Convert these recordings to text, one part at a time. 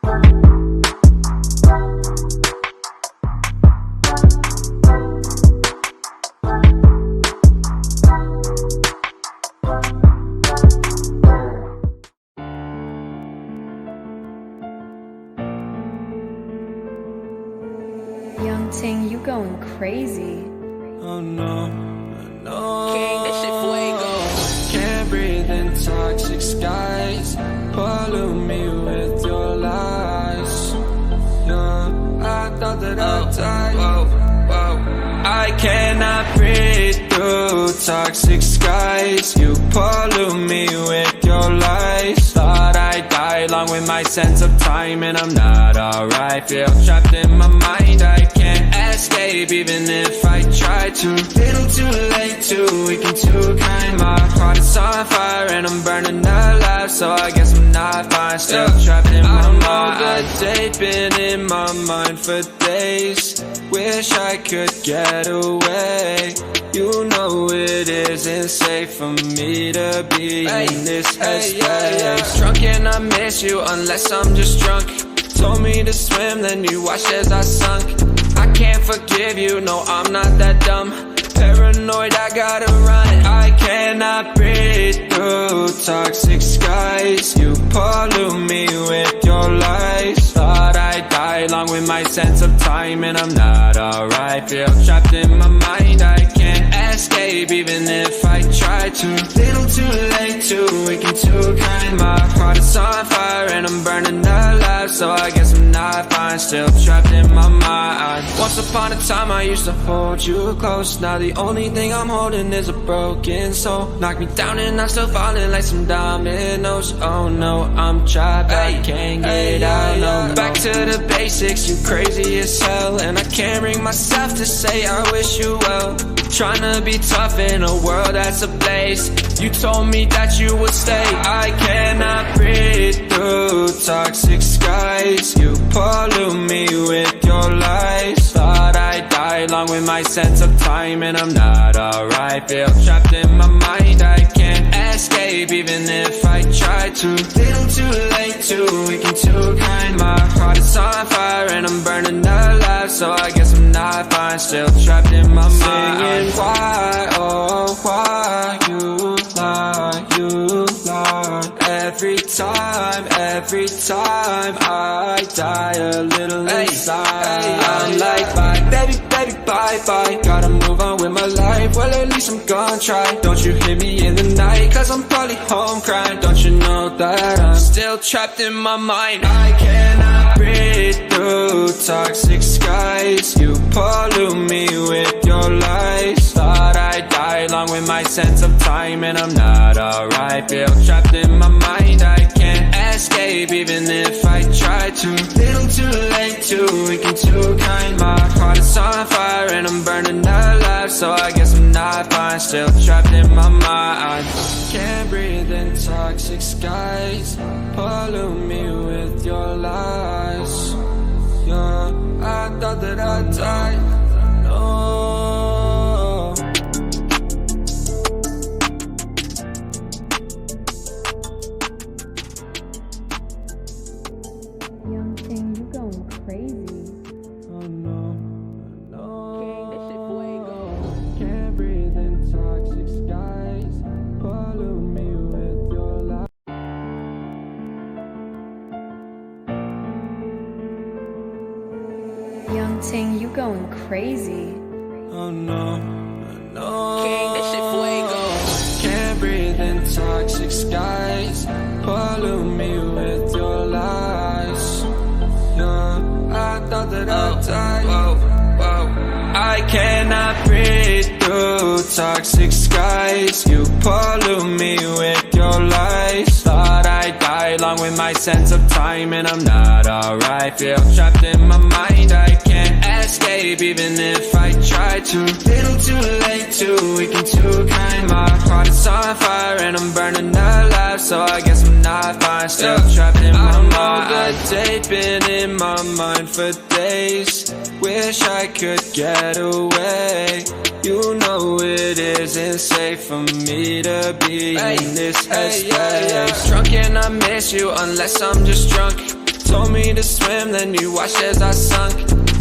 Young Ting, you going crazy. Oh no, no. King, this shit fuego. Can't breathe in toxic skies. Pollute me with your lies. Yeah, I thought that I'd die. I cannot breathe through toxic skies. You pollute me with your lies. Thought I'd die along with my sense of time, and I'm not alright. Feel trapped in my mind, I can't escape even if I try to. Little too late, too weak and too kind. My heart is on fire and I'm burning alive, so I guess I'm not fine. Still trapped in my mind. The date been in my mind for days. Wish I could get away. You know it isn't safe for me to be in this headspace. Drunk and I miss you unless I'm just drunk. Told me to swim, then you watched as I sunk. I can't forgive you, no, I'm not that dumb. Paranoid, I gotta run. I cannot breathe through toxic skies. You pollute me with your lies. Thought I'd die along with my sense of time, and I'm not alright. Feel trapped in my mind, I can't escape even if I try to. Little too late, too weak and too kind. My heart is on fire and I'm burning alive, so I guess I'm not fine. Still trapped in my mind. Once upon a time I used to hold you close. Now the only thing I'm holding is a broken soul. Knock me down and I'm still falling like some dominoes. Oh no, I'm trapped, I can't get out, no. Back to the basics, you crazy as hell, and I can't bring myself to say I wish you well. Tryna be tough in a world that's ablaze. You told me that you would stay. I cannot breathe through toxic skies. You pollute me with your lies. Thought I'd die along with my sense of time, and I'm not alright. Feel trapped in my mind, I can't escape even if I try to. Little too late, too weak and too kind. My heart is on fire and I'm burning alive, so I guess I'm not fine. Still trapped in my mind. Why, oh why you lie every time I die a little inside. I'm like bye, baby, bye. Gotta move on with my life, well at least I'm gonna try. Don't you hit me in the night, cause I'm probably home crying. Don't you know that I'm still trapped in my mind. I cannot breathe through toxic skies. You pollute me with your lies. Thought I'd die along with my sense of time, and I'm not alright. Feel trapped in my mind, I can't escape even if I try to. Little too late, too weak and too kind. My heart is on fire and I'm burning alive, so I guess I'm not fine. Still trapped in my mind. Can't breathe in toxic skies. Pollute me with your lies. Yeah, I thought that I'd die. No. Young Ting, you going crazy. Oh no, no. King, this shit fuego. Can't breathe in toxic skies. Pollute me with your lies. Young Ting, you going crazy. Oh no, no. King, this shit fuego. Can't breathe in toxic skies. Pollute me with your lies. Yeah, I thought that I'd die. I cannot breathe through toxic skies. You pollute me with your lies. Thought I'd die along with my sense of time, and I'm not alright. Feel trapped in my mind, I can't escape even if I try to. Little too late, too weak and too kind. My heart is on fire and I'm burning alive, so I guess I'm not fine. Still trapped in my mind. The date been in my mind for days. Wish I could get away. You know it isn't safe for me to be in this headspace. Drunk and I miss you unless I'm just drunk. Told me to swim, then you watched as I sunk.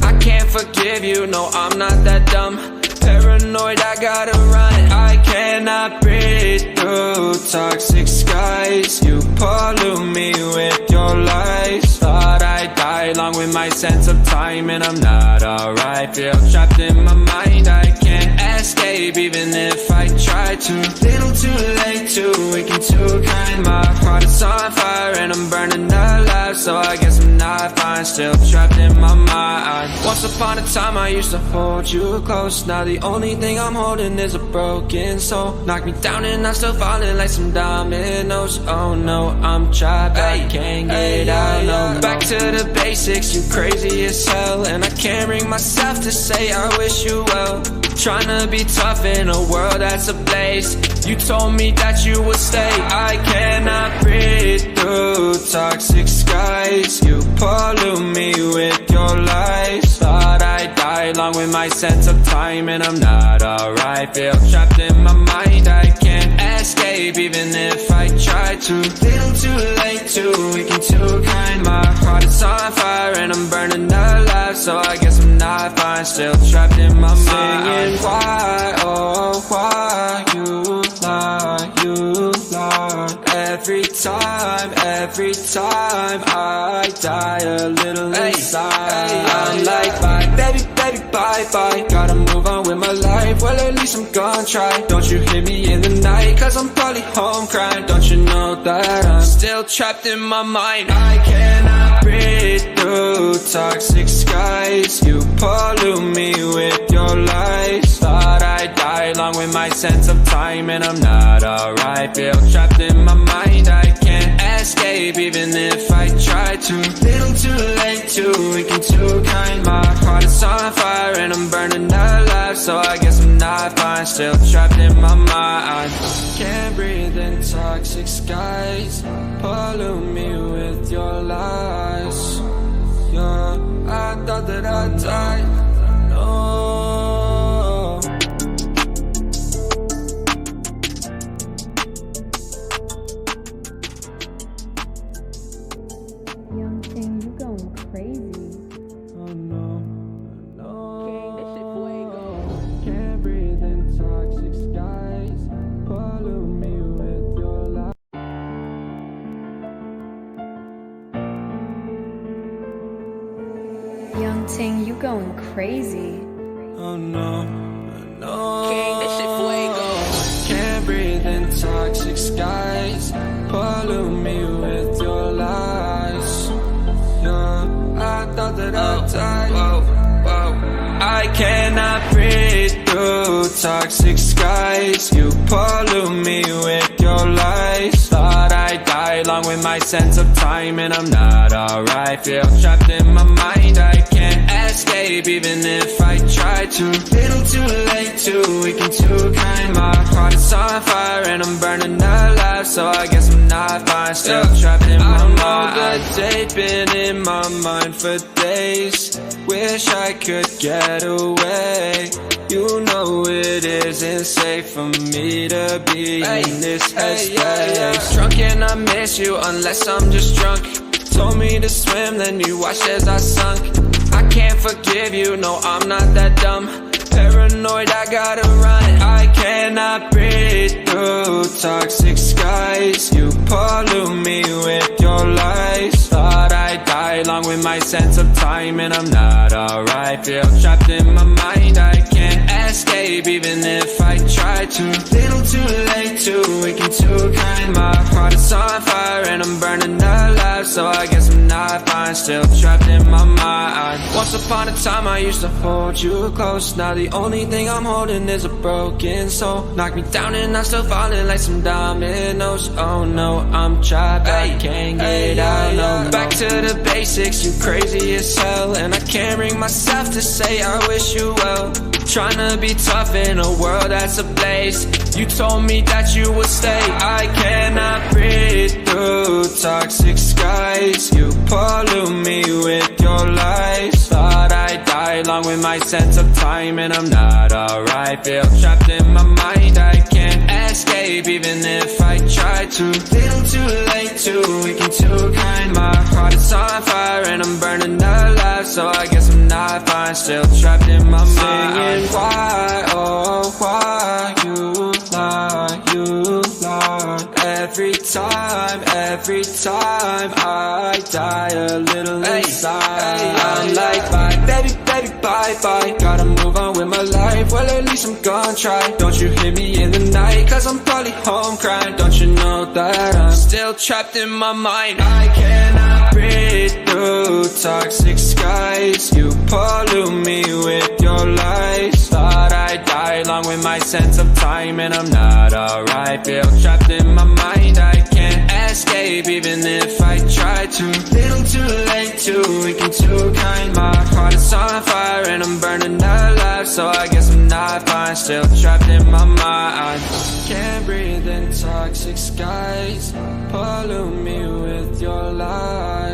I can't forgive you, no, I'm not that dumb. Paranoid, I gotta run. I cannot breathe through toxic skies. You pollute me with your lies. Thought I'd die along with my sense of time, and I'm not alright. Feel trapped in my mind, I can't escape even if I try to. Little too late, too weak and too kind. My heart is on fire and I'm burning alive, so I guess I'm not fine. Still trapped in my mind. Once upon a time I used to hold you close. Now the only thing I'm holding is a broken soul. Knock me down and I'm still falling like some dominoes. Oh no, I'm trapped, I can't get out no more. Back to the basics, you crazy as hell, and I can't bring myself to say I wish you well. Tryna be tough in a world that's ablaze. You told me that you would stay. I cannot breathe through toxic skies. You pollute me with your lies. Thought I'd die along with my sense of time, and I'm not alright. Feel trapped in my mind, I can't escape even if I try to. Little too late, too weak and too kind. My heart is on fire and I'm burning alive, so I guess I'm not fine. Still trapped in my mind. Singing why, oh why you lie, you lie. Every time I die a little inside. I'm like bye, baby, bye, bye. Gotta move on with my life, well at least I'm gonna try. Don't you hear me in the night, cause I'm probably home crying. Don't you know that I'm still trapped in my mind. I cannot breathe through toxic skies. You pollute me with your lies. Thought I'd die along with my sense of time, and I'm not alright. Feel trapped in my mind, I can't escape even if I try to. Little too late, too weak and too kind. My heart is on fire and I'm burning alive, so I guess I'm not fine. Still trapped in my mind. Can't breathe in toxic skies. Pollute me with your lies. Yeah, I thought that I'd die. No. Young thing, you going crazy. Oh no, no. King, this shit fuego. Can't breathe in toxic skies. Pollute me with your lies. Young thing, you going crazy. Oh no, no. King, this shit fuego. Can't breathe in toxic skies. Pollute me with your lies. Yeah, I thought that I'd die. I cannot breathe through toxic skies. You pollute me with your lies. Thought I'd die along with my sense of time, and I'm not alright. Feel trapped in my mind, I can't escape even if I try to. Little too late, too weak and too kind. My heart is on fire and I'm burning alive, so I guess I'm not fine. Still trapped in my mind. I know that they've been in my mind for days. Wish I could get away. You know it isn't safe for me to be in this headspace. Drunk and I miss you unless I'm just drunk. Told me to swim, then you watched as I sunk. I can't forgive you, no, I'm not that dumb. Paranoid, I gotta run. I cannot breathe through toxic skies. You pollute me with your lies. Thought I'd die along with my sense of time, and I'm not alright. Feel trapped in my mind, I can't escape even if I try to. Little too late, too weak and too kind. My heart is on fire and I'm burning alive, so I guess I'm not fine. Still trapped in my mind. Once upon a time I used to hold you close. Now the only thing I'm holding is a broken soul. Knock me down and I'm still falling like some dominoes. Oh no, I'm trapped, I can't get out no more. Back to the basics, you crazy as hell, and I can't bring myself to say I wish you well. Tryna be tough in a world that's ablaze. You told me that you would stay. I cannot breathe through toxic skies. You pollute me with your lies. Thought I'd die along with my sense of time, and I'm not alright. Feel trapped in my mind, I can't escape even if I try to. Little too late, too weak and too kind. My heart is on fire I die a little inside. I'm like, bye, baby, baby, bye, bye. Gotta move on with my life, well at least I'm gonna try. Don't you hit me in the night, cause I'm probably home crying. Don't you know that I'm still trapped in my mind? I cannot breathe through toxic skies. You pollute me with your lies. Thought I'd die along with my sense of time, and I'm not alright. Feel trapped in my mind, I can't escape even if I try to. Little too late, too weak and too kind. My heart is on fire and I'm burning alive, so I guess I'm not fine. Still trapped in my mind. Can't breathe in toxic skies. Pollute me with your lies.